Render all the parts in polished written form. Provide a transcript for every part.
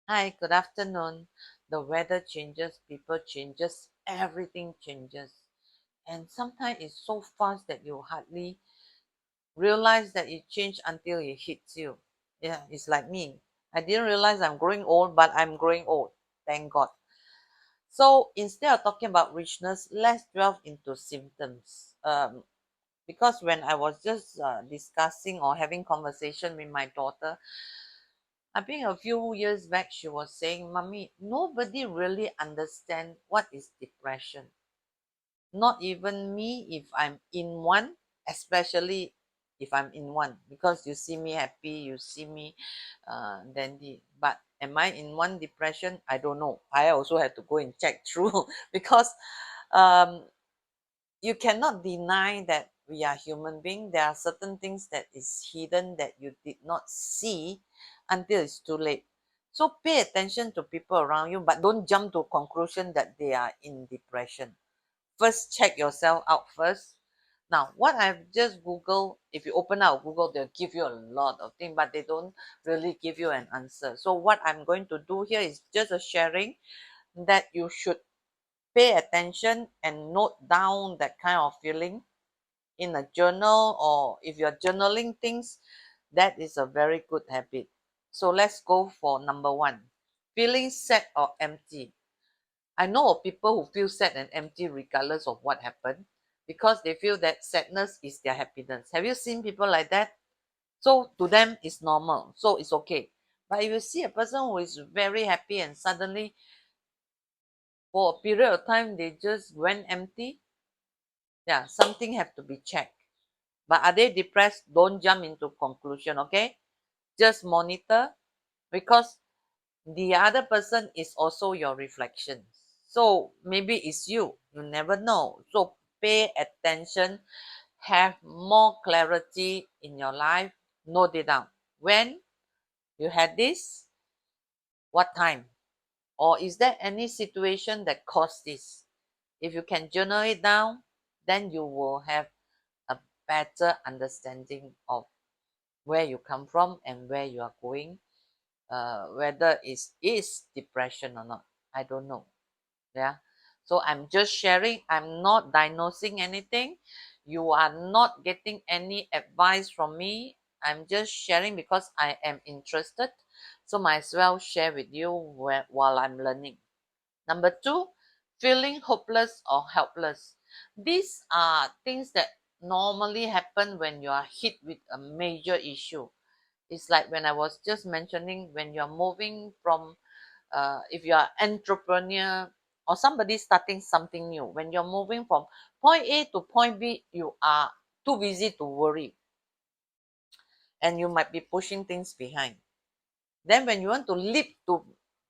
Hi, good afternoon. The weather changes, people changes, everything changes. And sometimes it's so fast that you hardly realize that it changed until it hits you. Yeah, it's like me. I didn't realize I'm growing old, but I'm growing old. Thank God. So instead of talking about richness, let's delve into symptoms. Because when I was just discussing or having conversation with my daughter, I think a few years back she was saying, Mommy, nobody really understand what is depression. Not even me if I'm in one, especially if I'm in one, because you see me happy, you see me dandy. But am I in one depression? I don't know. I also have to go and check through because um, you cannot deny that we are human beings. There are certain things that is hidden that you did not see until it's too late. So pay attention to people around you, but don't jump to conclusion that they are in depression. First, check yourself out first. Now, what I've just Googled, if you open out Google, they'll give you a lot of things, but they don't really give you an answer. So what I'm going to do here is just a sharing that you should pay attention and note down that kind of feeling in a journal, or if you're journaling things, that is a very good habit. So let's go for number one, feeling sad or empty. I know of people who feel sad and empty regardless of what happened because they feel that sadness is their happiness. Have you seen people like that? So to them it's normal, so it's okay. But if you see a person who is very happy and suddenly for a period of time they just went empty, yeah, something have to be checked. But are they depressed? Don't jump into conclusion, okay? Just monitor, because the other person is also your reflection. So maybe it's you. You never know. So pay attention, have more clarity in your life, note it down. When you had this, what time? Or is there any situation that caused this? If you can journal it down, then you will have a better understanding of where you come from and where you are going, whether it is depression or not. I don't know. Yeah. So I'm just sharing. I'm not diagnosing anything. You are not getting any advice from me. I'm just sharing because I am interested. So might as well share with you while I'm learning. Number two, feeling hopeless or helpless. These are things that normally happen when you are hit with a major issue. It's like when I was just mentioning, when you're moving from, if you're entrepreneur or somebody starting something new, when you're moving from point A to point B, you are too busy to worry and you might be pushing things behind. Then when you want to leap to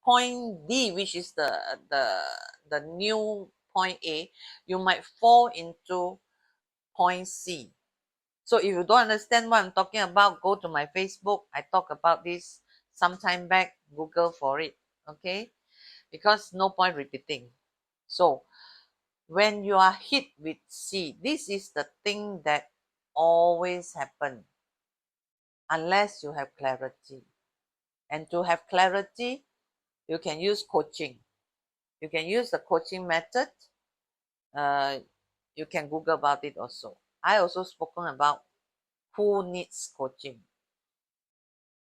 point D, which is the new point A, you might fall into point C. So if you don't understand what I'm talking about, go to my Facebook. I talk about this sometime back. Google for it. Okay? Because no point repeating. So when you are hit with C, this is the thing that always happen unless you have clarity. And to have clarity, you can use coaching. You can use the coaching method. Uh, you can Google about it also. I also spoken about who needs coaching.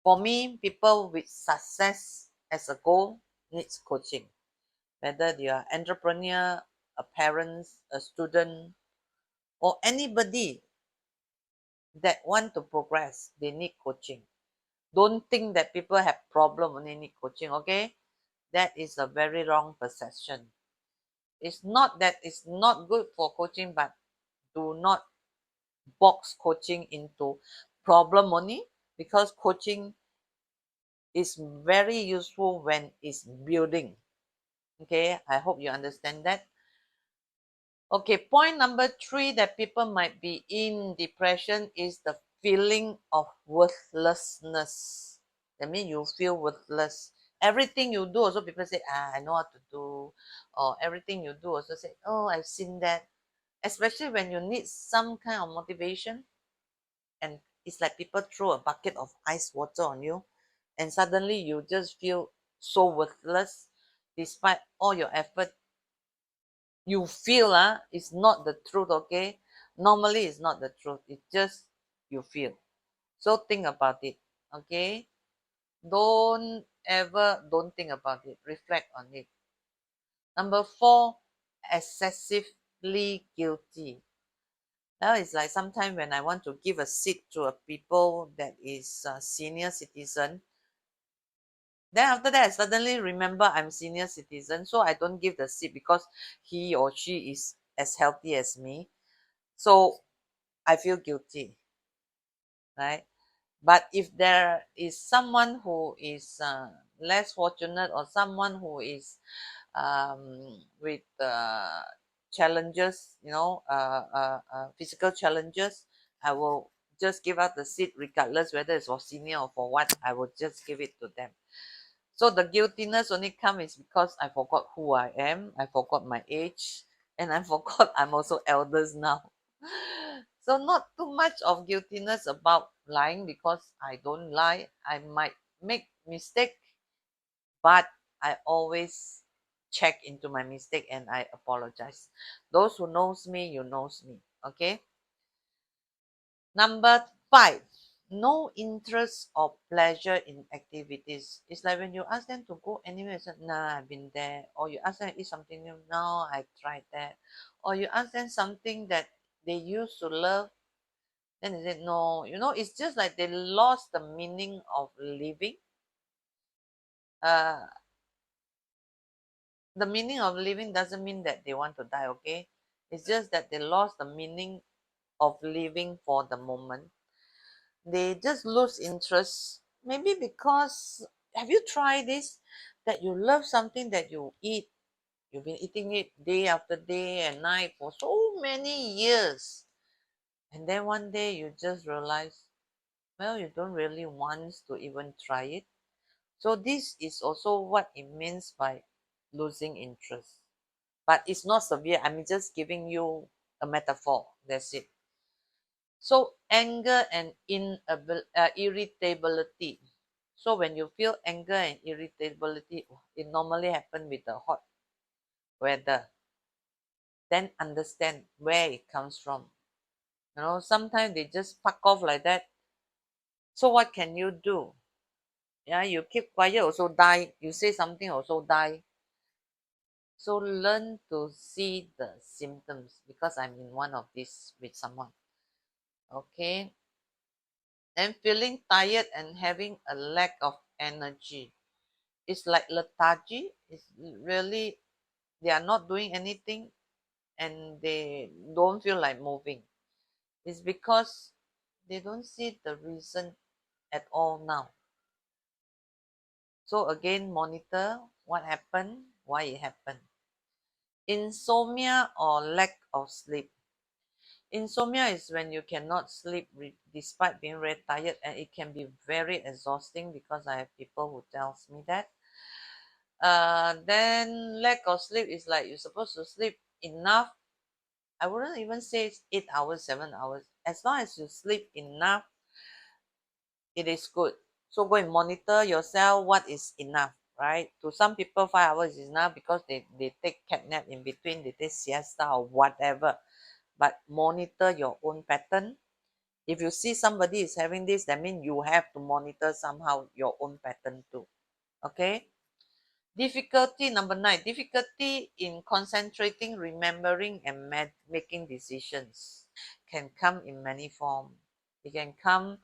For me, people with success as a goal needs coaching. Whether they are entrepreneur, a parent, a student, or anybody that want to progress, they need coaching. Don't think that people have problem only need coaching, okay? That is a very wrong perception. It's not that it's not good for coaching, but do not box coaching into problem only, because coaching is very useful when it's building. Okay, I hope you understand that. Okay, point number three that people might be in depression is the feeling of worthlessness. That means you feel worthless. Everything you do also people say, I know what to do. Or everything you do also say, oh, I've seen that. Especially when you need some kind of motivation, and it's like people throw a bucket of ice water on you and suddenly you just feel so worthless, despite all your effort, you feel it's not the truth, okay? Normally it's not the truth, it's just you feel. So think about it, okay? Don't think about it, reflect on it. Number 4, excessively guilty. Now it's like sometimes when I want to give a seat to a people that is a senior citizen, then after that I suddenly remember I'm senior citizen, so I don't give the seat because he or she is as healthy as me. So I feel guilty, right? But if there is someone who is less fortunate, or someone who is with challenges, physical challenges, I will just give out the seat regardless whether it's for senior or for what. I will just give it to them. So the guiltiness only comes is because I forgot who I am, I forgot my age, and I forgot I'm also elders now. So not too much of guiltiness about lying, because I don't lie. I might make mistake, but I always check into my mistake and I apologize. Those who knows me, you knows me. Okay. Number 5, no interest or pleasure in activities. It's like when you ask them to go anywhere, it's like, nah, I've been there. Or you ask them to eat something new, no, I tried that. Or you ask them something that they used to love, then they said no. It's just like they lost the meaning of living. Uh, the meaning of living doesn't mean that they want to die, okay? It's just that they lost the meaning of living for the moment. They just lose interest. Maybe because, have you tried this? That you love something that you eat. You've been eating it day after day and night for so many years. And then one day you just realize, well, you don't really want to even try it. So this is also what it means by losing interest. But it's not severe. I'm just giving you a metaphor. That's it. So anger and irritability. So when you feel anger and irritability, it normally happen with the hot weather. Then understand where it comes from. Sometimes they just fuck off like that. So what can you do? Yeah, you keep quiet also die. You say something also die. So learn to see the symptoms, because I'm in one of these with someone. Okay. Then feeling tired and having a lack of energy. It's like lethargy. It's really, they are not doing anything and they don't feel like moving. It's because they don't see the reason at all now. So again, monitor what happened, why it happened. Insomnia or lack of sleep. Insomnia is when you cannot sleep despite being very tired, and it can be very exhausting, because I have people who tells me that. Then lack of sleep is like you're supposed to sleep enough. I wouldn't even say it's 8 hours, 7 hours. As long as you sleep enough, it is good. So go and monitor yourself what is enough, right? To some people, 5 hours is enough because they take cat nap in between, they take siesta or whatever. But monitor your own pattern. If you see somebody is having this, that means you have to monitor somehow your own pattern too. Okay? Difficulty number 9, difficulty in concentrating, remembering, and making decisions can come in many forms. It can come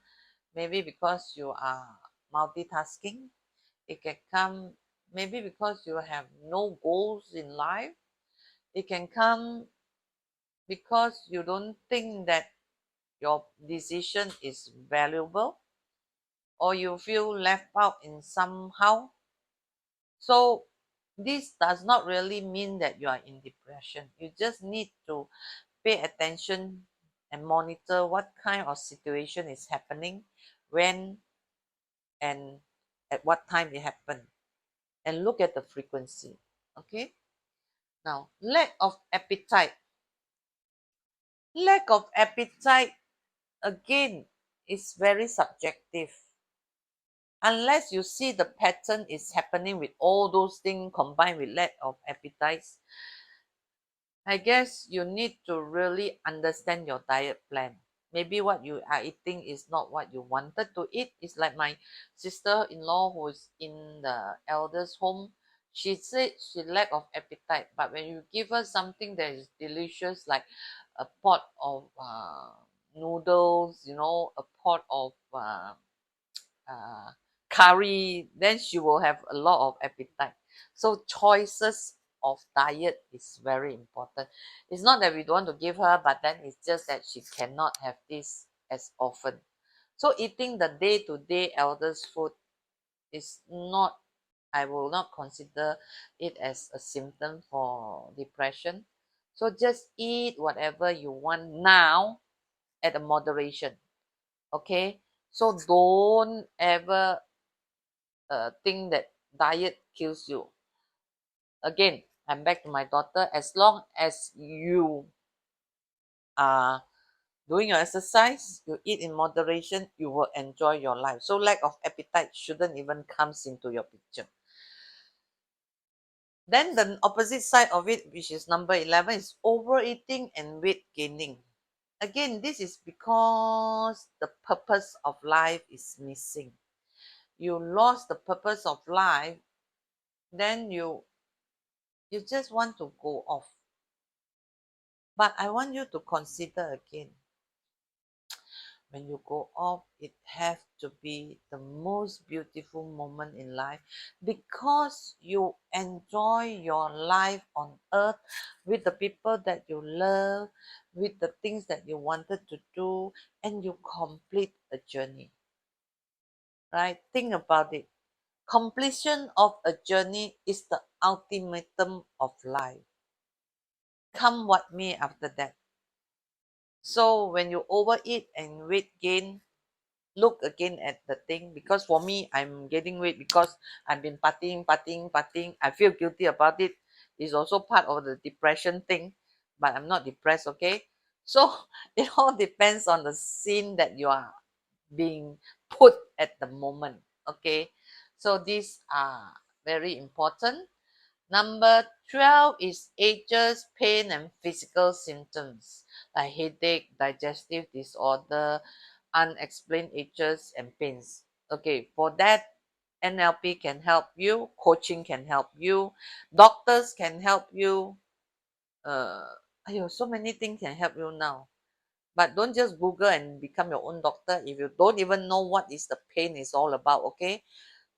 maybe because you are multitasking. It can come maybe because you have no goals in life. It can come because you don't think that your decision is valuable, or you feel left out in somehow. So this does not really mean that you are in depression. You just need to pay attention and monitor what kind of situation is happening, when and at what time it happened, and look at the frequency. Okay. Now, lack of appetite. Lack of appetite, again, is very subjective. Unless you see the pattern is happening with all those things combined with lack of appetites, I guess you need to really understand your diet plan. Maybe what you are eating is not what you wanted to eat. It's like my sister-in-law who's in the elders' home. She said she lack of appetite, but when you give her something that is delicious, like a pot of noodles, a pot of uh, curry, then she will have a lot of appetite. So choices of diet is very important. It's not that we don't want to give her, but then it's just that she cannot have this as often. So eating the day-to-day elders food is not, I will not consider it as a symptom for depression. So just eat whatever you want now at a moderation. Okay, so don't ever think that diet kills you. Again, I'm back to my daughter. As long as you are doing your exercise, you eat in moderation, you will enjoy your life. So lack of appetite shouldn't even comes into your picture. Then the opposite side of it, which is number 11, is overeating and weight gaining. Again, this is because the purpose of life is missing. You lost the purpose of life, then you just want to go off. But I want you to consider again, when you go off, it has to be the most beautiful moment in life, because you enjoy your life on earth with the people that you love, with the things that you wanted to do, and you complete a journey. Right? Think about it. Completion of a journey is the ultimatum of life. Come what may after that. So when you overeat and weight gain, look again at the thing, because for me, I'm getting weight because I've been partying. I feel guilty about it. It's also part of the depression thing, but I'm not depressed, okay? So it all depends on the scene that you are being put at the moment, okay? So these are very important. Number 12 is aches, pain, and physical symptoms like headache, digestive disorder, unexplained aches and pains. Okay, for that, NLP can help you, coaching can help you, doctors can help you. Uh, so many things can help you now. But don't just Google and become your own doctor if you don't even know what is the pain is all about, okay?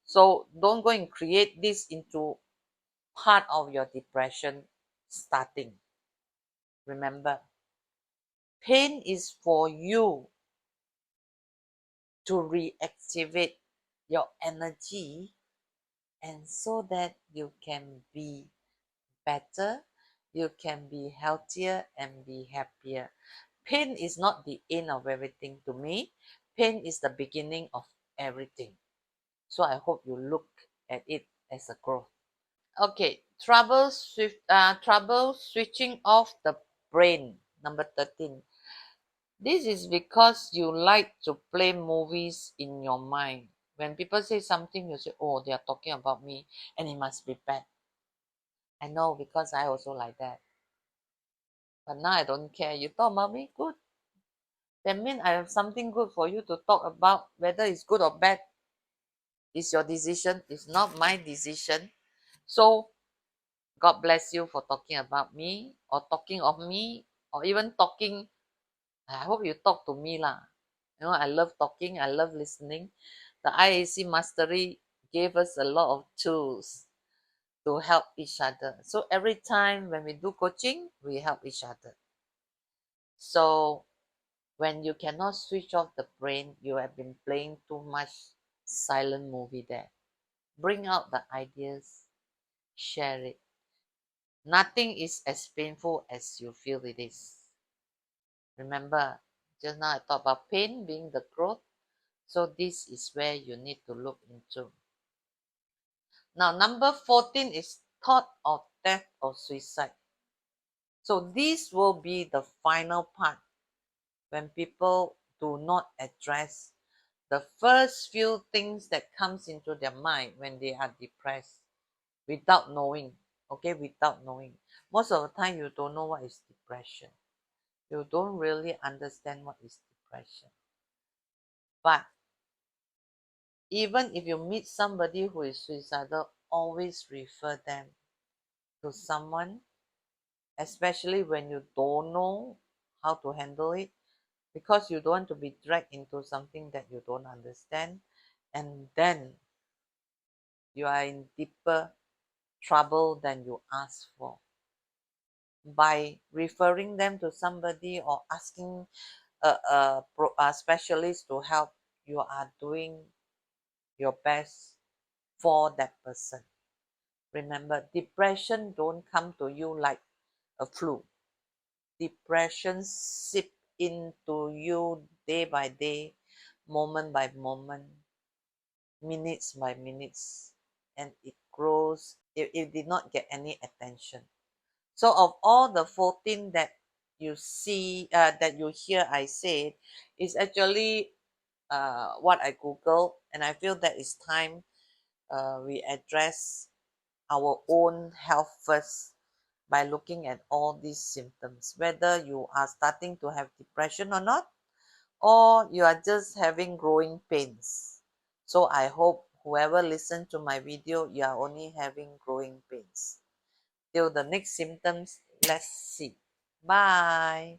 So don't go and create this into part of your depression starting. Remember, pain is for you to reactivate your energy, and so that you can be better, you can be healthier and be happier. Pain is not the end of everything to me. Pain is the beginning of everything. So I hope you look at it as a growth. Okay, trouble switching off the brain. Number 13. This is because you like to play movies in your mind. When people say something, you say, oh, they are talking about me and it must be bad. I know, because I also like that. But now I don't care. You talk about me, good. That means I have something good for you to talk about. Whether it's good or bad is your decision. It's not my decision. So God bless you for talking about me, or talking of me, or even talking. I hope you talk to me lah. I love talking. I love listening. The IAC Mastery gave us a lot of tools to help each other. So every time when we do coaching, we help each other. So when you cannot switch off the brain, you have been playing too much silent movie there. Bring out the ideas, share it. Nothing is as painful as you feel it is. Remember, just now I talked about pain being the growth. So this is where you need to look into. Now, number 14 is thought of death or suicide. So this will be the final part when people do not address the first few things that comes into their mind when they are depressed without knowing. Okay, without knowing. Most of the time you don't know what is depression. You don't really understand what is depression. But even if you meet somebody who is suicidal, always refer them to someone, especially when you don't know how to handle it, because you don't want to be dragged into something that you don't understand, and then you are in deeper trouble than you asked for. By referring them to somebody or asking a specialist to help, you are doing your best for that person. Remember, depression don't come to you like a flu. Depression seep into you day by day, moment by moment, minutes by minutes, and it grows. It did not get any attention. So of all the 14 that you see, that you hear I said, is actually what I Googled, and I feel that it's time we address our own health first by looking at all these symptoms, whether you are starting to have depression or not, or you are just having growing pains. So I hope whoever listened to my video, you are only having growing pains. Till the next symptoms, let's see. Bye.